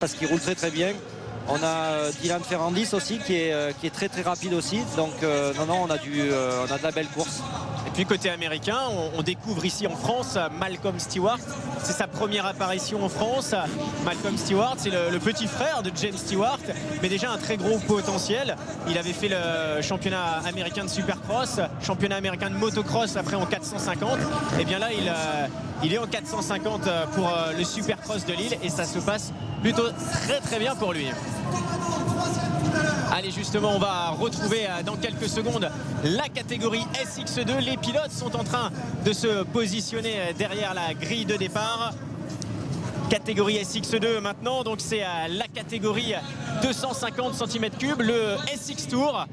parce qu'il roule très très bien. On a Dylan Ferrandis aussi qui est très très rapide aussi. Donc non, on a de la belle course. Et puis côté américain, on découvre ici en France Malcolm Stewart. C'est sa première apparition en France. Malcolm Stewart, c'est le petit frère de James Stewart, mais déjà un très gros potentiel. Il avait fait le championnat américain de supercross, championnat américain de motocross après en 450. Et bien là, il est en 450 pour le supercross de Lille et ça se passe plutôt très très bien pour lui. Allez, justement, on va retrouver dans quelques secondes la catégorie SX2. Les pilotes sont en train de se positionner derrière la grille de départ. Catégorie SX2 maintenant, donc c'est la catégorie 250 cm3, le SX Tour.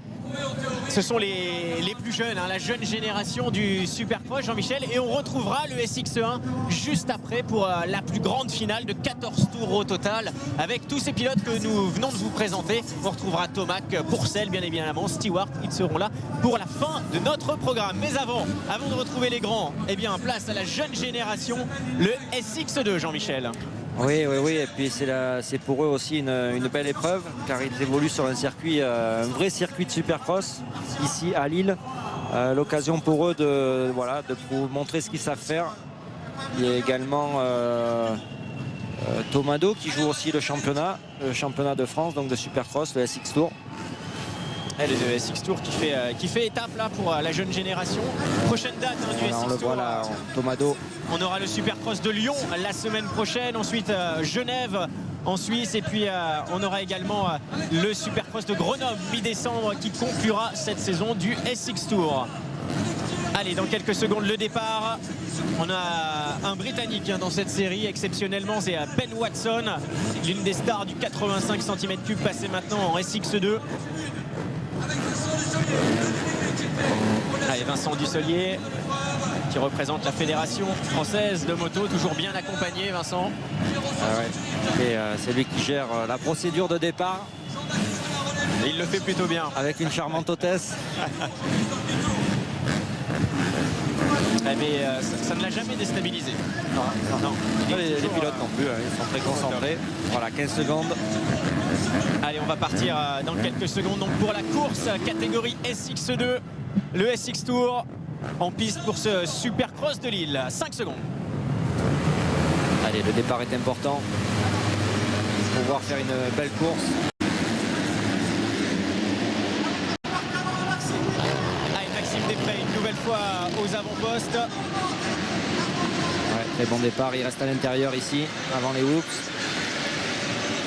Ce sont les plus jeunes, la jeune génération du Supercross, Jean-Michel, et on retrouvera le SX1 juste après pour la plus grande finale de 14 tours au total avec tous ces pilotes que nous venons de vous présenter. On retrouvera Tomac, Pourcel, bien évidemment, Stewart, ils seront là pour la fin de notre programme. Mais avant de retrouver les grands, eh bien place à la jeune génération, le SX2, Jean-Michel. Oui, et puis c'est pour eux aussi une belle épreuve car ils évoluent sur un circuit, un vrai circuit de supercross ici à Lille. L'occasion pour eux de montrer ce qu'ils savent faire. Il y a également Tomado qui joue aussi le championnat de France, donc de supercross, le SX Tour. Le SX Tour qui fait étape là pour la jeune génération. Prochaine date du SX Tour. On le voit là, Tomado. On aura le Supercross de Lyon la semaine prochaine, ensuite Genève en Suisse et puis on aura également le Supercross de Grenoble mi-décembre qui conclura cette saison du SX Tour. Allez, dans quelques secondes le départ. On a un Britannique dans cette série, exceptionnellement c'est Ben Watson, l'une des stars du 85 cm3 passé maintenant en SX2. Allez, Vincent Dussolier qui représente la fédération française de moto, toujours bien accompagné, Vincent. Ah ouais. Et c'est lui qui gère la procédure de départ. Et il le fait plutôt bien. Avec une charmante hôtesse. Mais ça ne l'a jamais déstabilisé. Non. Les pilotes non plus, ils sont très concentrés. Voilà, 15 secondes. Allez, on va partir dans quelques secondes donc pour la course catégorie SX2, le SX Tour en piste pour ce Supercross de Lille. 5 secondes. Allez, le départ est important pour pouvoir faire une belle course. Allez, Maxime Després une nouvelle fois aux avant-postes. Ouais, très bon départ, il reste à l'intérieur ici avant les whoops.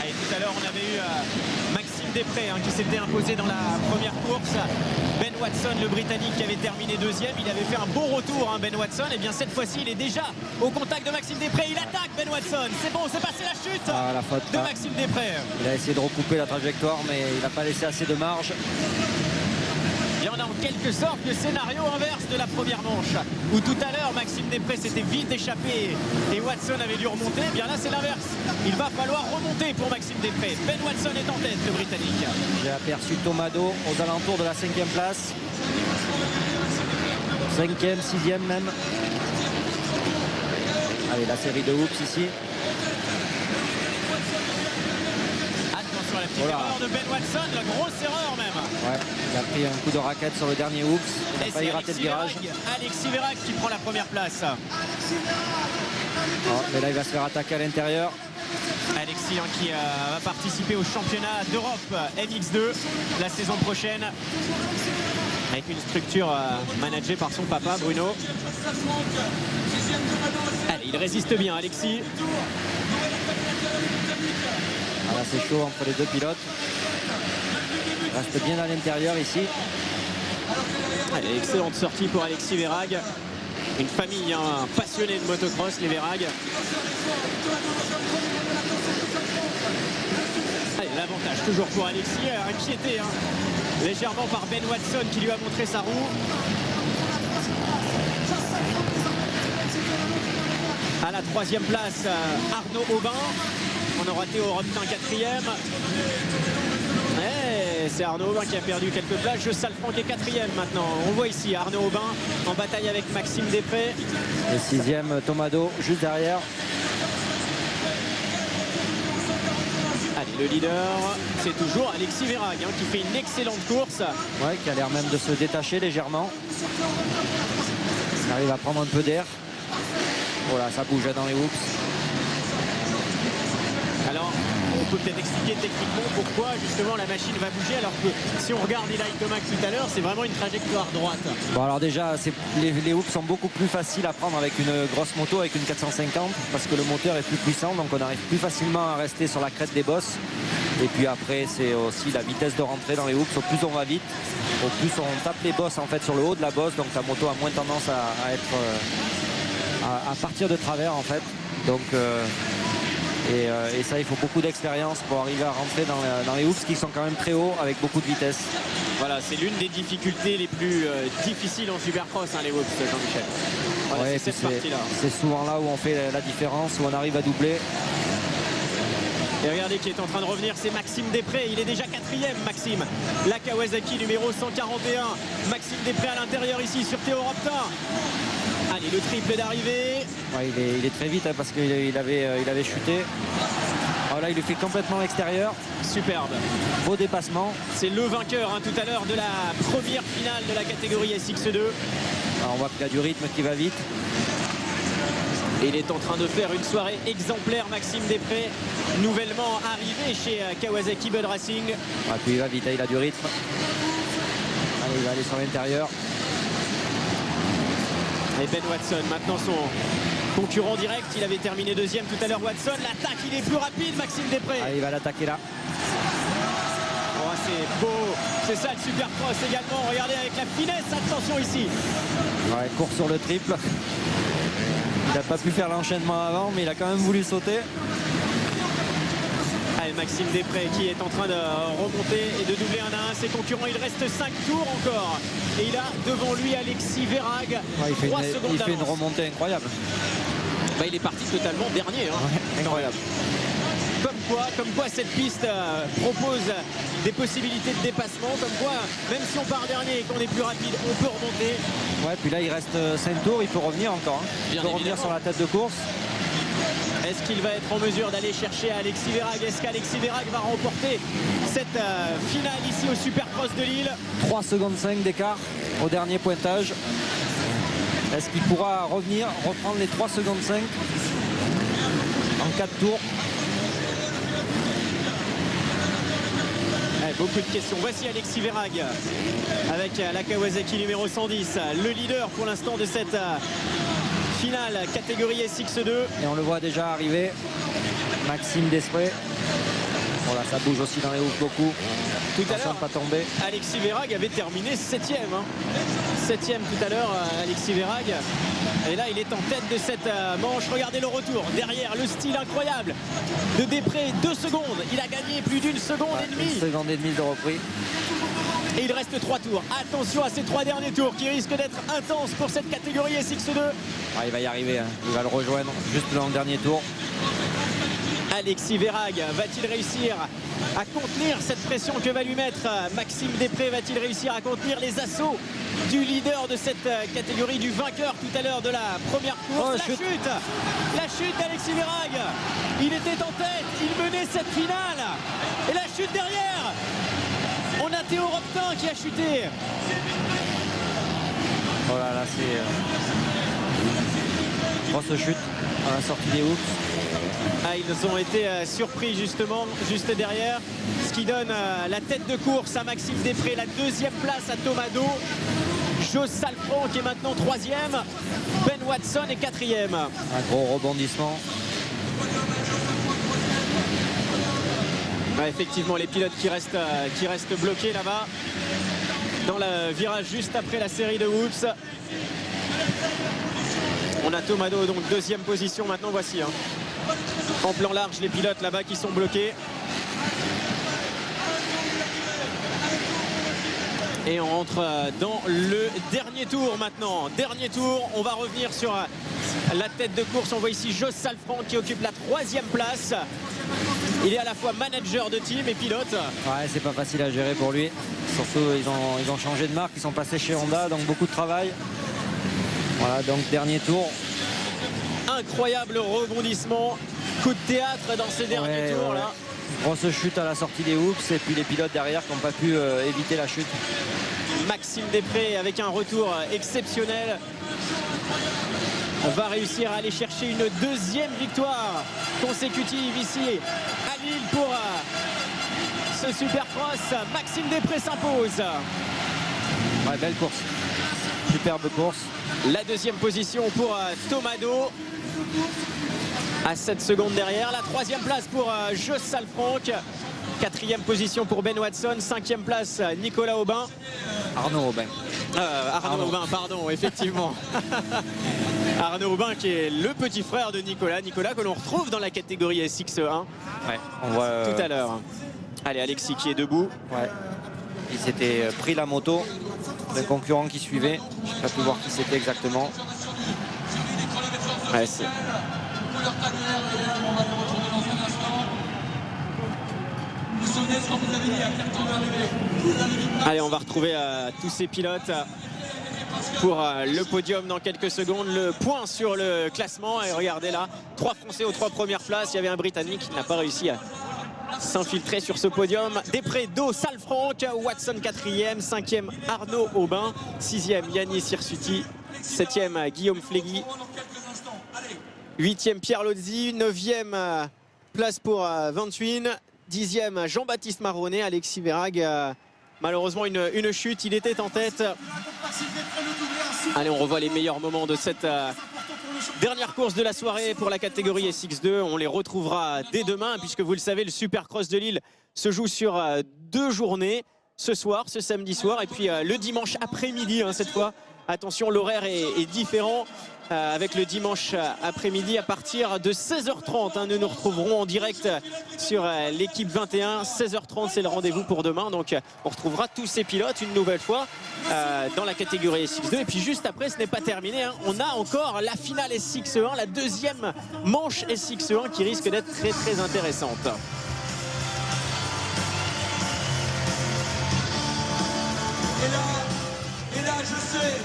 Allez, tout à l'heure on avait eu Maxime Després qui s'était imposé dans la première course. Ben Watson, le Britannique, qui avait terminé deuxième, il avait fait un bon retour, Ben Watson. Et bien cette fois-ci il est déjà au contact de Maxime Després, il attaque Ben Watson, c'est bon, c'est passé la chute la faute, de Maxime Després. Il a essayé de recouper la trajectoire mais il n'a pas laissé assez de marge. Et on a en quelque sorte le scénario inverse de la première manche où tout à l'heure Maxime Després s'était vite échappé et Watson avait dû remonter. Et bien là c'est l'inverse, il va falloir remonter pour Maxime Després. Ben Watson est en tête, le Britannique. J'ai aperçu Tomado aux alentours de la 5e place, 5e, 6e même. Allez, la série de hoops ici. Attention à la petite erreur de Ben Watson, la grosse erreur même. Ouais, il a pris un coup de raquette sur le dernier hoops. Il n'a pas y raté le virage. Alexis Vérac qui prend la première place. Oh, mais là il va se faire attaquer à l'intérieur. Alexis qui va participer au championnat d'Europe MX2 la saison prochaine avec une structure managée par son papa Bruno. Allez, il résiste bien Alexis. Voilà, c'est chaud entre les deux pilotes. Il reste bien à l'intérieur ici. Allez, excellente sortie pour Alexis Verhaeghe. Une famille passionnée de motocross, les Verhaeghe. Allez, l'avantage toujours pour Alexis, inquiété légèrement par Ben Watson qui lui a montré sa roue. À la 3e place, Arnaud Aubin. On aura Théo Robtin 4e. C'est Arnaud Aubin qui a perdu quelques places. Je Salfranc est 4e maintenant. On voit ici Arnaud Aubin en bataille avec Maxime Després. Et 6e Tomado juste derrière. le leader, c'est toujours Alexis Verhaeghe qui fait une excellente course. Ouais, qui a l'air même de se détacher légèrement. Il arrive à prendre un peu d'air. Voilà, ça bouge dans les hoops. Alors, on peut peut-être expliquer techniquement pourquoi justement la machine va bouger, alors que si on regarde Eli Tomac tout à l'heure, c'est vraiment une trajectoire droite. Bon, alors déjà, les hoops sont beaucoup plus faciles à prendre avec une grosse moto, avec une 450, parce que le moteur est plus puissant, donc on arrive plus facilement à rester sur la crête des bosses. Et puis après, c'est aussi la vitesse de rentrée dans les hoops. Au plus on va vite, au plus on tape les bosses en fait sur le haut de la bosse, donc ta moto a moins tendance à partir de travers en fait. Donc et ça, il faut beaucoup d'expérience pour arriver à rentrer dans les hoops qui sont quand même très hauts avec beaucoup de vitesse. Voilà, c'est l'une des difficultés les plus difficiles en supercross, les hoops, Jean-Michel. Voilà, Ouais, c'est cette partie-là. C'est souvent là où on fait la différence, où on arrive à doubler. Et regardez qui est en train de revenir, c'est Maxime Després. Il est déjà 4e, Maxime. La Kawasaki numéro 141. Maxime Després à l'intérieur ici sur Théo Raptor. Allez, le triple d'arrivée. Ouais, il est très vite parce qu'il avait chuté. Alors là, il lui fait complètement l'extérieur. Superbe. Beau dépassement. C'est le vainqueur tout à l'heure de la première finale de la catégorie SX2. Alors on voit qu'il a du rythme qui va vite. Et il est en train de faire une soirée exemplaire, Maxime Després, nouvellement arrivé chez Kawasaki Bud Racing. Ouais, puis il va vite, il a du rythme. Allez, il va aller sur l'intérieur. Et Ben Watson, maintenant son concurrent direct, il avait terminé 2e tout à l'heure. Watson, l'attaque, il est plus rapide, Maxime Després. Allez, il va l'attaquer là. Oh, c'est beau, c'est ça le supercross également. Regardez avec la finesse, attention ici. Ouais, court sur le triple. Il n'a pas pu faire l'enchaînement avant, mais il a quand même voulu sauter. Allez, Maxime Després qui est en train de remonter et de doubler 1 à 1 ses concurrents. Il reste 5 tours encore. Et il a devant lui Alexis Verhaeghe. Ouais, il fait une d'avance. remontée incroyable. Bah, il est parti totalement dernier. Ouais, incroyable. Comme quoi cette piste propose des possibilités de dépassement. Comme quoi, même si on part dernier et qu'on est plus rapide, on peut remonter. Ouais, puis là il reste 5 tours, il peut revenir encore. Il peut revenir sur la tête de course. Est-ce qu'il va être en mesure d'aller chercher Alexis Verhaeghe? Est-ce qu'Alexis Verhaeghe va remporter cette finale ici au Supercross de Lille? 3 secondes 5 d'écart au dernier pointage. Est-ce qu'il pourra reprendre les 3 secondes 5 en 4 tours? Beaucoup de questions. Voici Alexis Verhaeghe avec la Kawasaki numéro 110, le leader pour l'instant de cette finale catégorie SX2. Et on le voit déjà arriver, Maxime Després. Voilà, ça bouge aussi dans les hoops beaucoup. Tout à l'heure, pas tomber. Alexis Verhaeghe avait terminé 7e. 7e tout à l'heure, Alexis Verhaeghe. Et là, il est en tête de cette manche. Regardez le retour. Derrière, le style incroyable de Després. 2 secondes. Il a gagné plus d'1 seconde et demie. 1 seconde et demie de repris. Et il reste 3 tours. Attention à ces 3 derniers tours qui risquent d'être intenses pour cette catégorie SX2. Ah, il va y arriver. Il va le rejoindre juste dans le dernier tour. Alexis Verhaeghe va-t-il réussir à contenir cette pression que va lui mettre Maxime Després? Va-t-il réussir à contenir les assauts du leader de cette catégorie, du vainqueur tout à l'heure de la première course? La chute d'Alexis Verhaeghe. Il était en tête, il menait cette finale. Et la chute derrière. On a Théo Raptor qui a chuté. Oh là là, c'est grosse chute à la sortie des hoops. Ah, ils ont été surpris justement juste derrière, ce qui donne la tête de course à Maxime Després, la 2e place à Tomado. Jos Salfranc qui est maintenant 3e, Ben Watson est 4e. Un gros rebondissement. Ah, effectivement, les pilotes qui restent bloqués là-bas dans le virage juste après la série de whoops. On a Tomado donc 2e position maintenant, voici. En plan large, les pilotes là-bas qui sont bloqués. Et on rentre dans le dernier tour maintenant. Dernier tour, on va revenir sur la tête de course. On voit ici Jos Salfranc qui occupe la 3e place. Il est à la fois manager de team et pilote. Ouais, c'est pas facile à gérer pour lui. Surtout, ils ont changé de marque, ils sont passés chez Honda, donc beaucoup de travail. Voilà, donc dernier tour. Incroyable rebondissement. Coup de théâtre dans ces derniers tours là. Grosse chute à la sortie des hoops et puis les pilotes derrière qui n'ont pas pu éviter la chute. Maxime Després avec un retour exceptionnel va réussir à aller chercher une deuxième victoire consécutive ici à Lille pour ce Supercross. Maxime Després s'impose. Ouais, belle course, superbe course. La deuxième position pour Tomado à 7 secondes derrière. La troisième place pour Joss Salfranck. Quatrième position pour Ben Watson. Cinquième place Nicolas Aubin. Arnaud Aubin. Arnaud Aubin, pardon, effectivement. Arnaud Aubin qui est le petit frère de Nicolas. Nicolas que l'on retrouve dans la catégorie SX1. Ouais, on voit tout à l'heure. Allez, Alexis qui est debout. Ouais. Il s'était pris la moto d'un concurrent qui suivait. Je n'ai pas pu voir qui c'était exactement. Ouais, allez, on va retrouver tous ces pilotes pour le podium dans quelques secondes. Le point sur le classement. Et regardez là, 3 Français aux 3 premières places. Il y avait un Britannique qui n'a pas réussi à s'infiltrer sur ce podium. Després, Do, Salfranck, Watson 4e, 5e Arnaud Aubin, 6e Yannis Hirsuti, 7e Guillaume Flegui, 8e Pierre Lozzi, 9e place pour Vantuin, 10e Jean-Baptiste Marronnet. Alexis Verhaeghe, malheureusement une chute, il était en tête. Allez, on revoit les meilleurs moments de cette dernière course de la soirée pour la catégorie SX2. On les retrouvera dès demain puisque vous le savez, le Supercross de Lille se joue sur 2 journées. Ce soir, ce samedi soir et puis le dimanche après-midi cette fois. Attention, l'horaire est différent avec le dimanche après-midi à partir de 16h30. Nous nous retrouverons en direct sur l'équipe 21. 16h30, c'est le rendez-vous pour demain. Donc on retrouvera tous ces pilotes une nouvelle fois dans la catégorie SX2. Et puis juste après, ce n'est pas terminé. On a encore la finale SX1, la deuxième manche SX1 qui risque d'être très très intéressante. Et là, je sais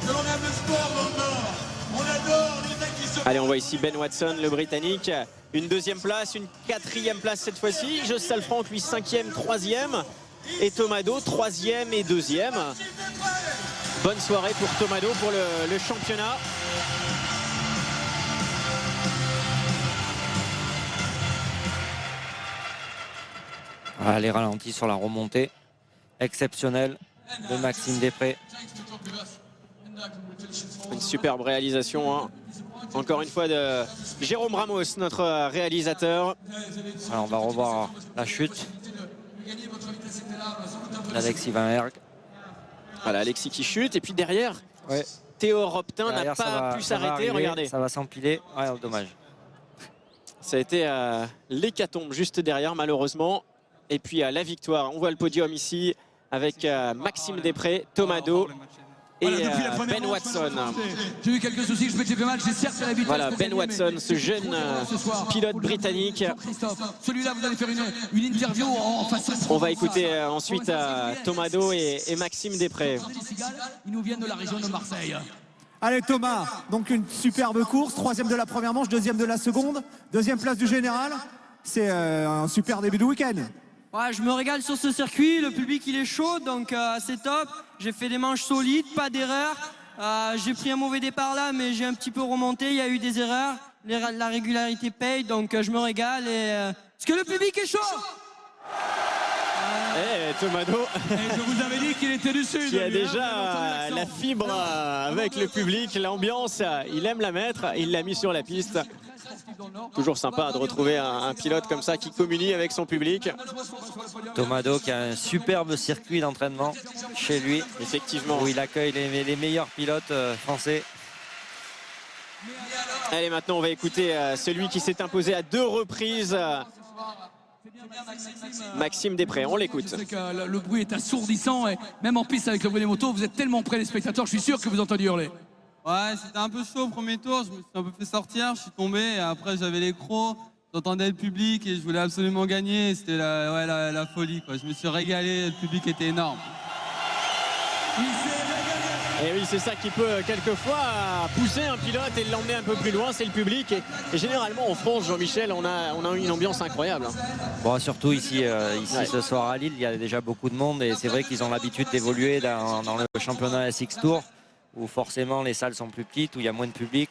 que l'on aime le sport dans le Nord. On adore les mecs qui se... Allez, on voit ici Ben Watson, le Britannique. Une deuxième place, une 4e place cette fois-ci. Joss Salfranck, lui, 5e, 3e. Et Tomado, 3e et 2e. Bonne soirée pour Tomado pour le championnat. Voilà, les ralentis sur la remontée. Exceptionnel de Maxime Després. Une superbe réalisation, encore une fois de Jérôme Ramos, notre réalisateur. Alors on va revoir la chute d'Alexis Verhaeghe. Voilà, Alexis qui chute et puis derrière, Théo Roptin n'a pas pu s'arrêter. Regardez, ça va s'empiler. Ouais, dommage. Ça a été l'hécatombe juste derrière, malheureusement. Et puis la victoire, on voit le podium ici avec Maxime Després, Tomado et Ben Watson. J'ai eu quelques soucis, je m'étais fait mal, j'ai certes la vitesse. Voilà, Ben Watson, ce jeune pilote britannique. Celui-là, vous allez faire une interview en face. On va écouter ensuite Tomado et Maxime Després. Ils nous viennent de la région de Marseille. Allez Thomas, donc une superbe course, 3e de la première manche, 2e de la seconde, 2e place du général. C'est un super début de week-end. Ouais, je me régale sur ce circuit, le public il est chaud, donc c'est top. J'ai fait des manches solides, pas d'erreurs. J'ai pris un mauvais départ là, mais j'ai un petit peu remonté, il y a eu des erreurs. La régularité paye, donc je me régale. Parce que le public est chaud. Tomado, je vous avais dit qu'il était du sud. qui a déjà la fibre avec le public, l'ambiance, il aime la mettre, il l'a mis sur la piste. Toujours sympa de retrouver un pilote comme ça qui communie avec son public. Tomado qui a un superbe circuit d'entraînement chez lui. Effectivement. Où il accueille les meilleurs pilotes français. Allez, maintenant on va écouter celui qui s'est imposé à 2 reprises. Maxime Després, on l'écoute. Le bruit est assourdissant et même en piste avec le bruit des motos, vous êtes tellement près des spectateurs, je suis sûr que vous entendiez hurler. Ouais, c'était un peu chaud au premier tour, je me suis un peu fait sortir, je suis tombé et après j'avais les crocs, j'entendais le public et je voulais absolument gagner, c'était la folie quoi. Je me suis régalé, le public était énorme. Et oui, c'est ça qui peut quelquefois pousser un pilote et l'emmener un peu plus loin, c'est le public. Et généralement en France, Jean-Michel, on a une ambiance incroyable. Bon, surtout ici ce soir à Lille, il y a déjà beaucoup de monde et c'est vrai qu'ils ont l'habitude d'évoluer dans le championnat SX Tour où forcément les salles sont plus petites, où il y a moins de public.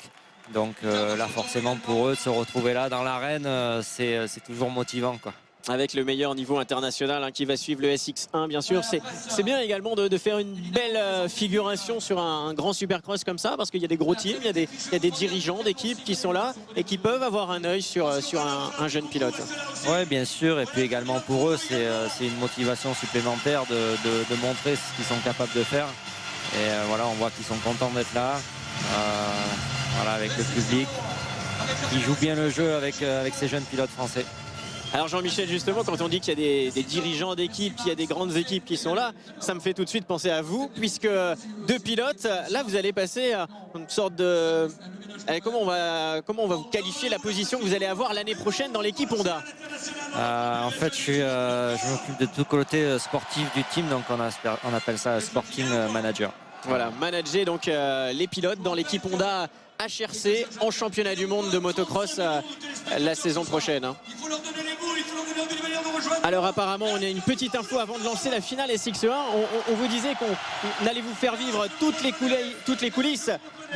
Donc là forcément pour eux de se retrouver là dans l'arène, c'est toujours motivant, quoi. Avec le meilleur niveau international qui va suivre le SX1 bien sûr. C'est bien également de faire une belle figuration sur un grand supercross comme ça, parce qu'il y a des gros teams, il y a des dirigeants d'équipes qui sont là et qui peuvent avoir un œil sur un jeune pilote. Oui, bien sûr, et puis également pour eux c'est une motivation supplémentaire de montrer ce qu'ils sont capables de faire. Et voilà, on voit qu'ils sont contents d'être là, voilà, avec le public qui joue bien le jeu avec ces jeunes pilotes français. Alors Jean-Michel, justement, quand on dit qu'il y a des dirigeants d'équipe, qu'il y a des grandes équipes qui sont là, ça me fait tout de suite penser à vous, puisque deux pilotes, là vous allez passer à une sorte de... Comment on va vous qualifier la position que vous allez avoir l'année prochaine dans l'équipe Honda? En fait, je m'occupe de tout côté sportif du team, donc on appelle ça sporting manager. Voilà, manager donc les pilotes dans l'équipe Honda HRC en championnat du monde de motocross la saison prochaine. Alors apparemment on a une petite info avant de lancer la finale SX1. On vous disait qu'on allait vous faire vivre toutes les coulisses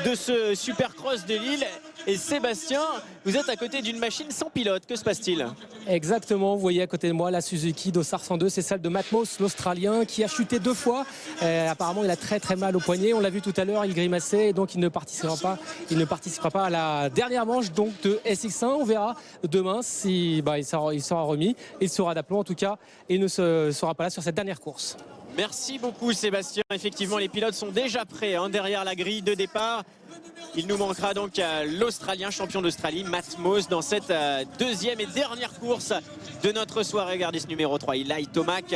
de ce Supercross de Lille. Et Sébastien, vous êtes à côté d'une machine sans pilote, que se passe-t-il? Exactement, vous voyez à côté de moi la Suzuki Dossard 102, c'est celle de Matt Moss, l'Australien, qui a chuté 2 fois. Apparemment il a très mal au poignet, on l'a vu tout à l'heure, il grimaçait et donc il ne participera pas à la dernière manche donc de SX1. On verra demain si il sera remis, il sera d'aplomb en tout cas et ne sera pas là sur cette dernière course. Merci beaucoup Sébastien, effectivement les pilotes sont déjà prêts derrière la grille de départ. Il nous manquera donc l'Australien, champion d'Australie, Matt Moss, dans cette deuxième et dernière course de notre soirée. Regardez ce numéro 3, Eli Tomac,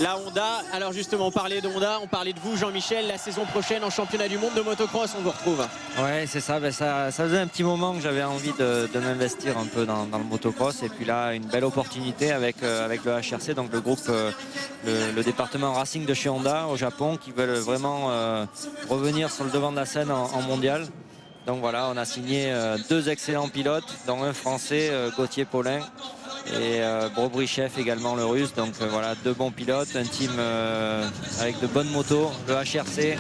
la Honda. Alors justement, on parlait de Honda, on parlait de vous Jean-Michel, la saison prochaine en championnat du monde de motocross, on vous retrouve. Ouais, c'est ça, ça faisait un petit moment que j'avais envie de m'investir un peu dans le motocross, et puis là une belle opportunité avec le HRC, donc le groupe, le département Racing de chez Honda au Japon, qui veulent vraiment revenir sur le devant de la scène en mondial. Donc voilà, on a signé 2 excellents pilotes, dont un français, Gauthier Paulin, et Brobrichev également, le russe. Donc voilà, 2 bons pilotes, un team avec de bonnes motos, le HRC.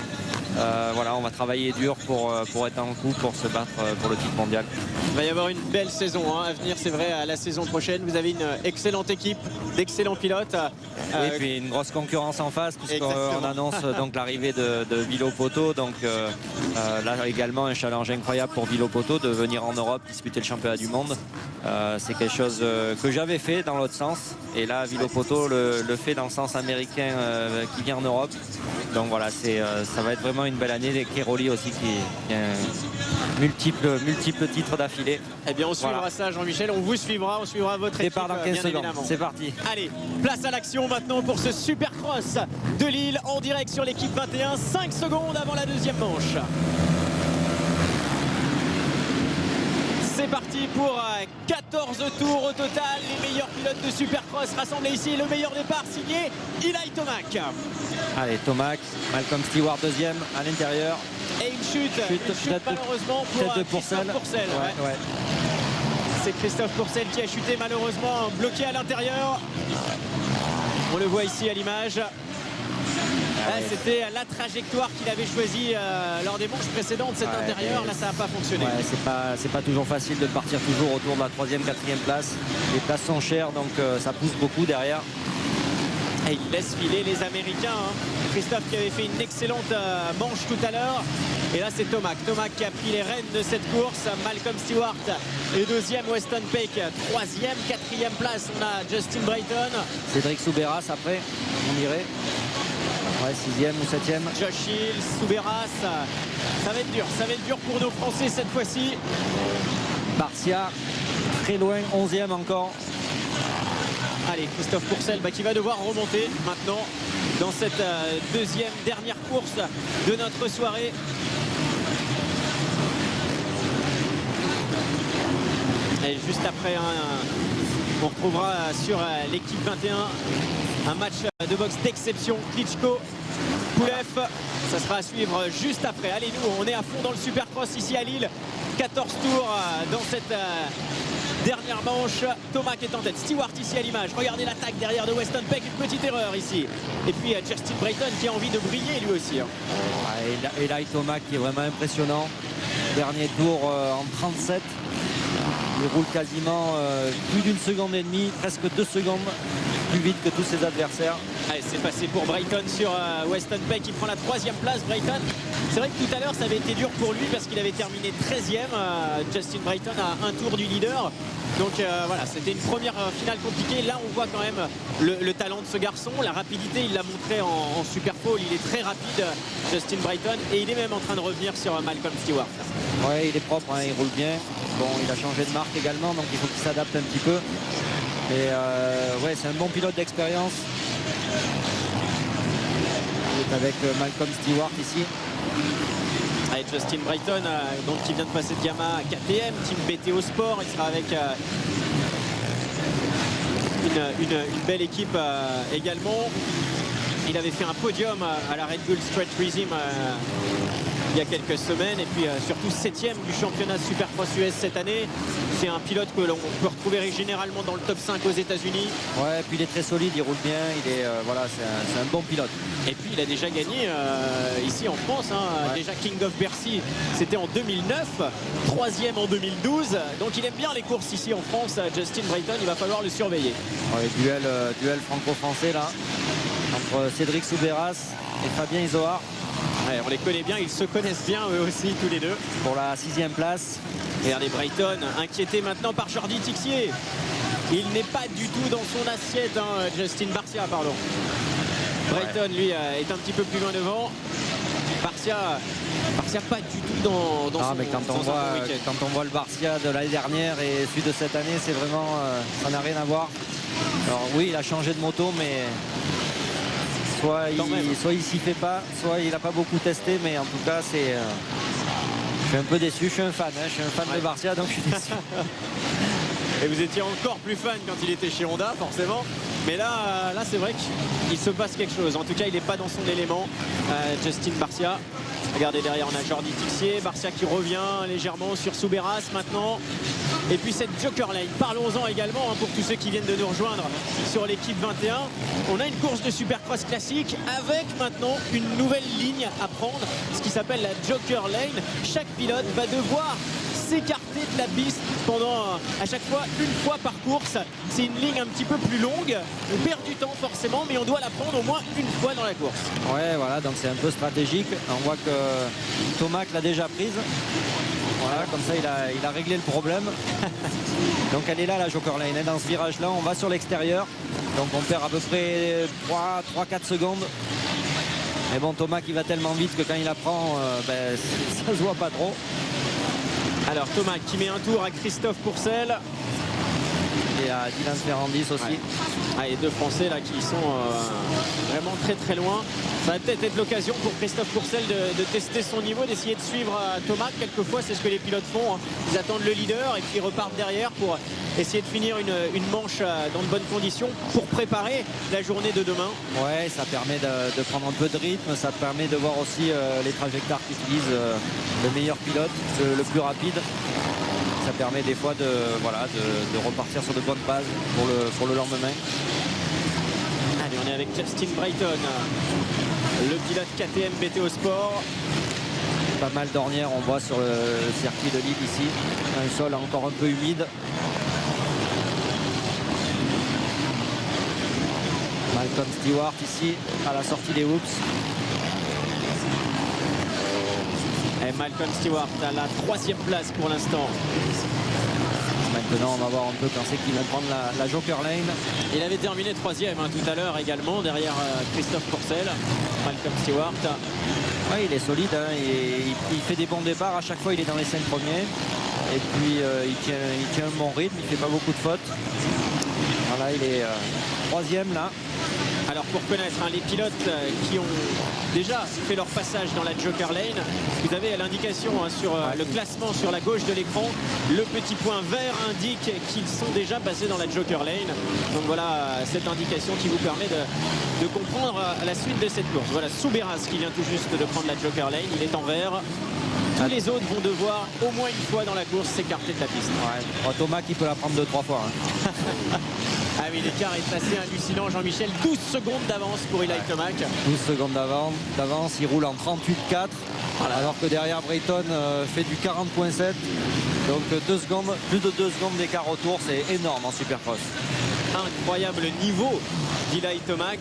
Voilà, on va travailler dur pour être en coup, pour se battre pour le titre mondial. Il va y avoir une belle saison à venir, c'est vrai, à la saison prochaine. Vous avez une excellente équipe, d'excellents pilotes. Oui, puis une grosse concurrence en face, puisqu'on annonce donc l'arrivée de Vilo Poto. Donc là également un challenge incroyable pour Vilo Poto de venir en Europe disputer le championnat du monde. C'est quelque chose que j'avais fait dans l'autre sens. Et là, Vilo Poto le fait dans le sens américain qui vient en Europe. Donc voilà, ça va être vraiment une belle année. Les Keroli aussi qui a multiples titres d'affilée. Eh bien on suivra voilà. Ça Jean-Michel, on vous suivra, on suivra votre équipe. Départ dans 15 secondes, évidemment. c'est parti. Allez, place à l'action maintenant pour ce Supercross de Lille en direct sur l'équipe 21, 5 secondes avant la deuxième manche. C'est parti pour 14 tours au total. Les meilleurs pilotes de Supercross rassemblés ici. Le meilleur départ signé Eli Tomac. Allez, Tomac, Malcolm Stewart deuxième à l'intérieur. Et une chute malheureusement pour Christophe Pourcel. Ouais. C'est Christophe Pourcel qui a chuté malheureusement, bloqué à l'intérieur. On le voit ici à l'image. C'était la trajectoire qu'il avait choisie lors des manches précédentes, cet intérieur. Là, ça n'a pas fonctionné. Ouais, c'est pas toujours facile de partir toujours autour de la 3e, 4e place. Les places sont chères, donc ça pousse beaucoup derrière. Et il laisse filer les Américains. Christophe qui avait fait une excellente manche tout à l'heure. Et là, c'est Tomac. Tomac qui a pris les rênes de cette course. Malcolm Stewart est deuxième. Weston Peck, 3e, 4e place. On a Justin Brayton. Cédric Souberas après, on dirait. Ouais, 6e ou 7e. Josh Hill, Souberas. Ça va être dur pour nos Français cette fois-ci. Barcia, très loin, 11e encore. Allez, Christophe Pourcel qui va devoir remonter maintenant dans cette deuxième, dernière course de notre soirée. Et juste après, on retrouvera sur l'équipe 21 un match de boxe d'exception. Klitschko Pouleff. Ça sera à suivre juste après. Allez, nous, on est à fond dans le Supercross ici à Lille. 14 tours dans cette dernière manche. Thomas qui est en tête. Stewart ici à l'image. Regardez l'attaque derrière de Weston Peck. Une petite erreur ici. Et puis Justin Brayton qui a envie de briller lui aussi. Et là, Thomas qui est vraiment impressionnant. Dernier tour en 37. Il roule quasiment plus d'une seconde et demie, presque 2 secondes plus vite que tous ses adversaires. Allez, c'est passé pour Brayton sur Weston Peck. Il prend la 3e place, Brayton. C'est vrai que tout à l'heure, ça avait été dur pour lui parce qu'il avait terminé 13e. Justin Brayton à un tour du leader. Donc voilà, c'était une première finale compliquée. Là, on voit quand même le talent de ce garçon. La rapidité, il l'a montré en Super Pole. Il est très rapide, Justin Brayton. Et il est même en train de revenir sur Malcolm Stewart. Ouais, il est propre, hein, il roule bien. Bon, il a changé de marque également, donc il faut qu'il s'adapte un petit peu. Mais ouais, c'est un bon pilote d'expérience. Il est avec Malcolm Stewart ici. Allez, Justin Brayton, donc, qui vient de passer de Yamaha à KTM, Team BTO Sport. Il sera avec une belle équipe également. Il avait fait un podium à la Red Bull Street Racing il y a quelques semaines, et puis surtout 7e du championnat Supercross US cette année. C'est un pilote que l'on peut retrouver généralement dans le top 5 aux États-Unis. Ouais, et puis il est très solide, il roule bien, il est voilà, c'est un bon pilote. Et puis il a déjà gagné ici en France, hein, déjà King of Bercy, c'était en 2009, 3e en 2012. Donc il aime bien les courses ici en France. Justin Brayton, il va falloir le surveiller. Ouais, duel franco-français là, entre Cédric Soubeyras et Fabien Izoard. Ouais, on les connaît bien, ils se connaissent bien eux aussi tous les deux. Pour la 6e place. Regardez Brayton, inquiété maintenant par Jordi Tixier. Il n'est pas du tout dans son assiette, hein, Justin Barcia, pardon. Brayton, lui, est un petit peu plus loin devant. Barcia pas du tout dans non, son mais quand on voit le Barcia de l'année dernière et celui de cette année, c'est vraiment, ça n'a rien à voir. Alors oui, il a changé de moto, mais soit il s'y fait pas, soit il n'a pas beaucoup testé, mais en tout cas, c'est... je suis un peu déçu, je suis un fan, hein, je suis un fan de Barcia, donc je suis déçu. Et vous étiez encore plus fan quand il était chez Honda, forcément. Mais là c'est vrai qu'il se passe quelque chose. En tout cas, il n'est pas dans son élément, Justin Barcia. Regardez derrière, on a Jordi Tixier. Barcia qui revient légèrement sur Soubeyras maintenant. Et puis cette Joker Lane, parlons-en également, hein, pour tous ceux qui viennent de nous rejoindre sur l'équipe 21. On a une course de Supercross classique avec maintenant une nouvelle ligne à prendre, ce qui s'appelle la Joker Lane. Chaque pilote va devoir s'écarter de la piste pendant à chaque fois une fois par course. C'est une ligne un petit peu plus longue. On perd du temps forcément, mais on doit la prendre au moins une fois dans la course. Ouais, voilà, donc c'est un peu stratégique. On voit que Thomas l'a déjà prise. Voilà, comme ça il a réglé le problème. Donc elle est là, la Joker Lane, dans ce virage là on va sur l'extérieur, donc on perd à peu près 3-4 secondes. Mais bon, Thomas qui va tellement vite que quand il la prend, ça se voit pas trop. Alors Thomas qui met un tour à Christophe Pourcel. Et à Dylan Ferrandis aussi. Ouais. Ah, et deux Français là qui sont vraiment très très loin. Ça va peut-être être l'occasion pour Christophe Pourcel de tester son niveau, d'essayer de suivre Thomas. Quelquefois c'est ce que les pilotes font, hein. Ils attendent le leader et puis ils repartent derrière pour essayer de finir une manche dans de bonnes conditions pour préparer la journée de demain. Ouais, ça permet de prendre un peu de rythme, ça permet de voir aussi les trajectoires qu'utilise le meilleur pilote, le plus rapide. Ça permet des fois de repartir sur de bonnes bases pour le lendemain. Allez, on est avec Justin Brayton, le pilote KTM BTO Sport. Pas mal d'ornières, on voit sur le circuit de Lille ici. Un sol encore un peu humide. Malcolm Stewart ici à la sortie des Whoops. Et Malcolm Stewart à la 3e place pour l'instant. Maintenant on va voir un peu quand c'est qu'ils vont prendre la Joker Lane. Il avait terminé 3e tout à l'heure également derrière Christophe Pourcel. Malcolm Stewart. Ouais, il est solide, hein, il fait des bons départs, à chaque fois il est dans les 5 premiers. Et puis il tient un bon rythme, il fait pas beaucoup de fautes. Voilà, il est 3e là. Alors pour connaître les pilotes qui ont déjà fait leur passage dans la Joker Lane, vous avez l'indication sur le classement sur la gauche de l'écran. Le petit point vert indique qu'ils sont déjà passés dans la Joker Lane. Donc voilà cette indication qui vous permet de comprendre la suite de cette course. Voilà Souberas qui vient tout juste de prendre la Joker Lane, il est en vert. Tous les autres vont devoir au moins une fois dans la course s'écarter de la piste. Ouais. Thomas qui peut la prendre 2-3 fois. Hein. Ah oui, l'écart est assez hallucinant, Jean-Michel. 12 secondes d'avance pour Eli Tomac. 12 secondes d'avance, il roule en 38,4. Voilà. Alors que derrière Brayton fait du 40,7. Donc 2 secondes, plus de 2 secondes d'écart au tour, c'est énorme en Supercross. Incroyable niveau d'Eli Tomac.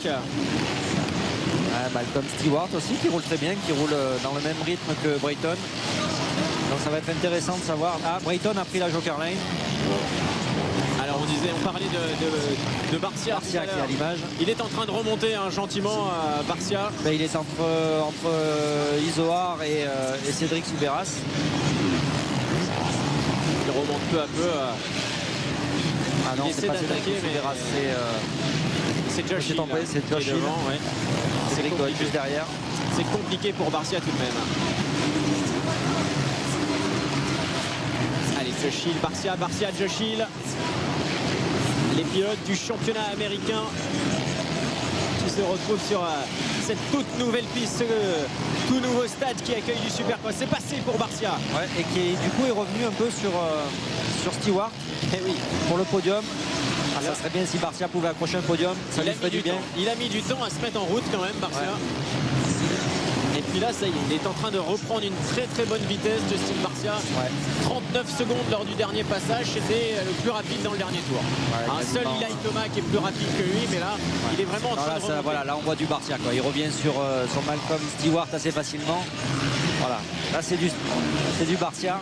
Malcolm Stewart aussi qui roule très bien, qui roule dans le même rythme que Brayton. Donc ça va être intéressant de savoir. Ah, Brayton a pris la Joker Lane. Alors on parlait de Barcia qui est à l'image. Il est en train de remonter gentiment Barcia. Ben, il est entre Izoard et Cédric Souberas. Il remonte peu à peu. Ah non, c'est pas Cédric Souberas, c'est Josh Hill. C'est Josh Hill. Ouais. Cédric doit être juste derrière. C'est compliqué pour Barcia tout de même. Allez, Josh Hill, Barcia, Josh Hill. Les pilotes du championnat américain qui se retrouvent sur cette toute nouvelle piste, ce tout nouveau stade qui accueille du Supercross. C'est passé pour Barcia. Ouais, et qui du coup est revenu un peu sur Stewart. Eh oui. Pour le podium. Ah, ça serait bien si Barcia pouvait accrocher un podium, ça lui ferait du bien. Il a mis du temps à se mettre en route quand même, Barcia. Ouais. Et puis là, ça y est, il est en train de reprendre une très bonne vitesse, Justin Barcia. Ouais. 39 secondes lors du dernier passage, c'était le plus rapide dans le dernier tour. Ouais, seul Eli Tomac est plus rapide que lui, mais là, il est vraiment en train de remonter. Voilà, là on voit du Barcia, quoi. Il revient sur Malcolm Stewart assez facilement. Voilà, là c'est du Barcia.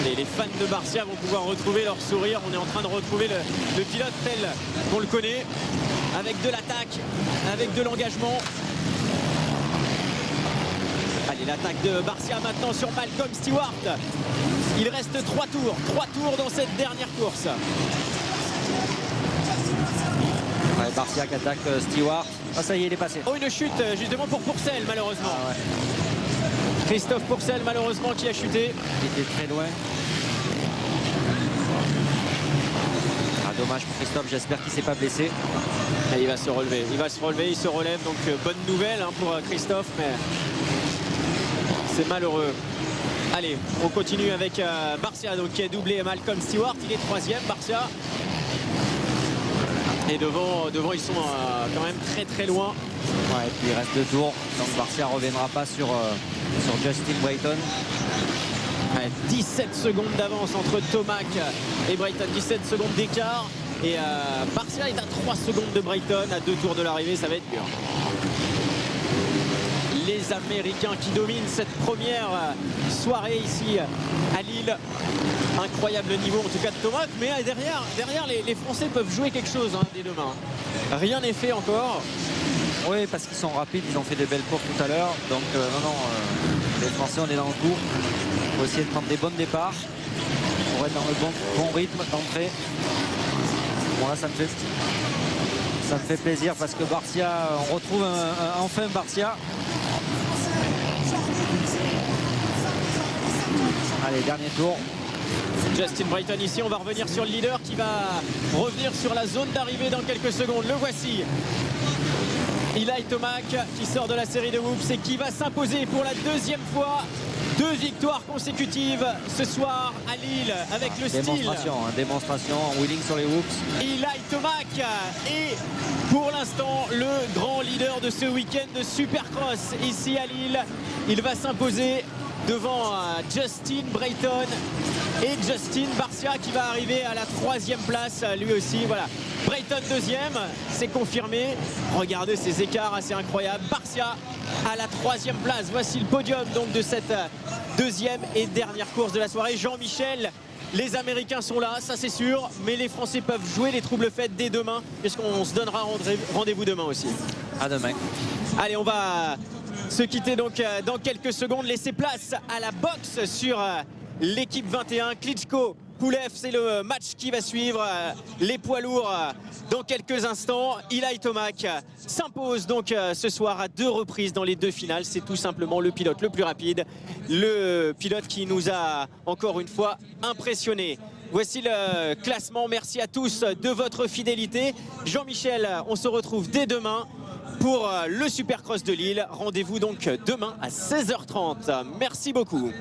Les fans de Barcia vont pouvoir retrouver leur sourire. On est en train de retrouver le pilote tel qu'on le connaît, avec de l'attaque, avec de l'engagement. Allez, l'attaque de Barcia maintenant sur Malcolm Stewart. Il reste 3 tours dans cette dernière course. Ouais, Barcia qui attaque Stewart. Ah ça y est, il est passé. Oh, une chute justement pour Pourcel malheureusement. Ah, ouais. Christophe Pourcel malheureusement qui a chuté. Il était très loin. Ah, dommage pour Christophe, j'espère qu'il ne s'est pas blessé. Et il va se relever, il se relève, donc bonne nouvelle pour Christophe, mais c'est malheureux. Allez, on continue avec Barcia donc, qui a doublé Malcolm Stewart, il est 3e Barcia. Et devant ils sont quand même très loin. Ouais, et puis il reste 2 tours, donc Barcia ne reviendra pas sur Justin Brayton. Ouais, 17 secondes d'avance entre Tomac et Brayton, 17 secondes d'écart. Et Barcia est à 3 secondes de Brayton, à 2 tours de l'arrivée, ça va être dur. Les Américains qui dominent cette première soirée ici à Lille. Incroyable niveau en tout cas de Tomac, mais derrière les Français peuvent jouer quelque chose dès demain. Rien n'est fait encore. Oui, parce qu'ils sont rapides, ils ont fait des belles courses tout à l'heure. Donc les Français, on est dans le coup. Il faut essayer de prendre des bons départs pour être dans le bon rythme d'entrée. Bon là, ça me fait plaisir parce que Barcia, on retrouve enfin Barcia. Allez, dernier tour. Justin Brayton ici, on va revenir sur le leader qui va revenir sur la zone d'arrivée dans quelques secondes. Le voici. Eli Tomac qui sort de la série de whoops et qui va s'imposer pour la 2e fois. 2 victoires consécutives ce soir à Lille avec le style. Démonstration en wheeling sur les whoops. Eli Tomac est pour l'instant le grand leader de ce week-end de Supercross ici à Lille. Il va s'imposer devant Justin Brayton et Justin Barcia qui va arriver à la 3e place lui aussi. Voilà, Brayton 2e, c'est confirmé. Regardez ces écarts assez incroyables. Barcia à la 3e place. Voici le podium donc de cette 2e et dernière course de la soirée. Jean-Michel, les Américains sont là, ça c'est sûr, mais les Français peuvent jouer les troubles faits dès demain, puisqu'on se donnera rendez-vous demain aussi. À demain. Allez, on va se quitter donc dans quelques secondes, laisser place à la boxe sur l'équipe 21. Klitschko Poule F, c'est le match qui va suivre. Les poids lourds dans quelques instants. Eli Tomac s'impose donc ce soir à 2 reprises dans les 2 finales. C'est tout simplement le pilote le plus rapide, le pilote qui nous a encore une fois impressionnés. Voici le classement. Merci à tous de votre fidélité. Jean-Michel, on se retrouve dès demain pour le Supercross de Lille. Rendez-vous donc demain à 16h30. Merci beaucoup.